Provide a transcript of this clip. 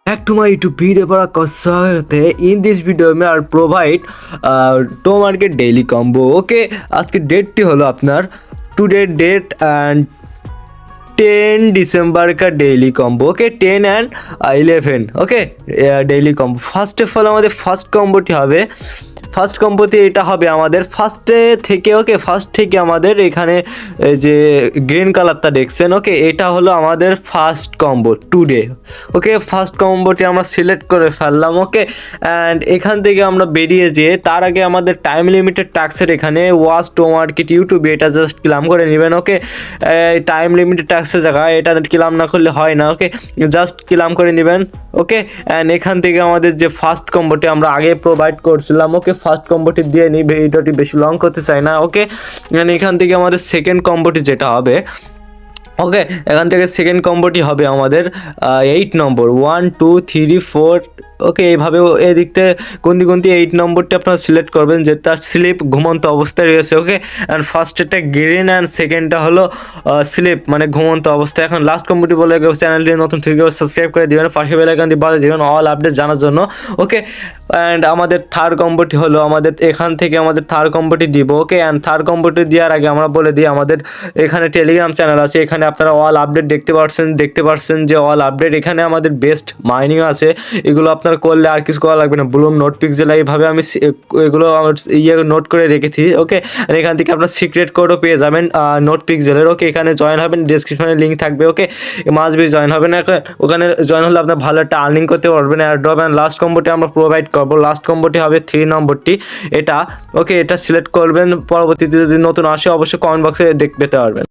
Back to my YouTube video पर आपका स्वागत है। इन दिस वीडियो में আর প্রোভাইড টো মার্কেট ডেইলি কম্বো। ওকে, আজকে ডেটটি হলো আপনার টুডে ডেট অ্যান্ড 10 ডিসেম্বর का daily combo. Okay, 10 and 11 okay daily combo. First of all আমাদের ফার্স্ট কম্বোটি হবে, ফার্স্ট কম্বোতে এটা হবে আমাদের ফার্স্টে থেকে। ওকে, ফার্স্ট থেকে আমাদের এখানে যে গ্রিন কালারটা দেখছেন, ওকে এটা হলো আমাদের ফার্স্ট কম্বো টুডে। ওকে, ফার্স্ট কম্বোটি আমরা সিলেক্ট করে ফেললাম। ওকে, অ্যান্ড এখান থেকে আমরা বেরিয়ে যেয়ে তার আগে আমাদের টাইম লিমিটেড টাস্কের এখানে ওয়াচ টো মার্কেট ইউটিউবে এটা জাস্ট ক্লাম করে নেবেন। ওকে, টাইম লিমিটেড টাস্কের জায়গায় এটা ক্লাম না করলে হয় না। ওকে, জাস্ট ক্লাম করে নেবেন। ওকে, অ্যান্ড এখান থেকে আমাদের যে ফার্স্ট কম্বোটি আমরা আগে প্রোভাইড করছিলাম, ওকে ফার্স্ট কম্বোটি দিয়ে নিই, ভিডিওটি বেশি লং করতে চাই না। ওকে, অ্যান্ড এখান থেকে আমাদের সেকেন্ড কম্বোটি যেটা হবে, ওকে এখান থেকে সেকেন্ড কম্বোটি হবে আমাদের 8 নম্বর 1 2 3 4। ওকে, এইভাবে এদিক থেকে গুনতি 8 নম্বরটি আপনারা সিলেক্ট করবেন যে তার স্লিপ ঘুমন্ত অবস্থায় রয়েছে। ওকে, অ্যান্ড ফার্স্টেরটা গ্রিন অ্যান্ড সেকেন্ডটা হলো স্লিপ মানে ঘুমন্ত অবস্থায়। এখন লাস্ট কম্বোটি বলে চ্যানেলটি নতুন থেকে সাবস্ক্রাইব করে দেবেন, পাশে বেল আইকনটি বাজিয়ে দেবেন অল আপডেট জানার জন্য। ওকে, অ্যান্ড আমাদের থার্ড কম্বোটি হলো আমাদের এখান থেকে আমাদের থার্ড কম্বোটি দিব। ওকে, অ্যান্ড থার্ড কম্বোটি দেওয়ার আগে আমরা বলে দিই আমাদের এখানে টেলিগ্রাম চ্যানেল আছে, এখানে আপনারা অল আপডেট দেখতে পারছেন যে অল আপডেট এখানে আমাদের বেস্ট মাইনিং আছে। এগুলো আপনারা করলে আর কিছু করা লাগবে না। ব্লুম নোট পিক্সেল এইভাবে আমি এগুলো নোট করে রেখেছি। ওকে, আর এখান থেকে আপনার সিক্রেট কোডও পেয়ে যাবেন নোট পিক্সেলের। ওকে, এখানে জয়েন হবেন, ডিসক্রিপশনে লিঙ্ক থাকবে। ওকে, মাস্ট বি জয়েন হবেন। ওখানে জয়েন হলে আপনার ভালো একটা আর্নিং করতে পারবেন এয়ারড্রপ। অ্যান্ড লাস্ট কম্বোটি আমরা প্রোভাইড করবো। লাস্ট কম্বোটি হবে 3 নম্বরটি এটা। ওকে, এটা সিলেক্ট করবেন, পরবর্তীতে যদি নতুন আসে অবশ্যই কমেন্ট বক্সে পেতে পারবেন।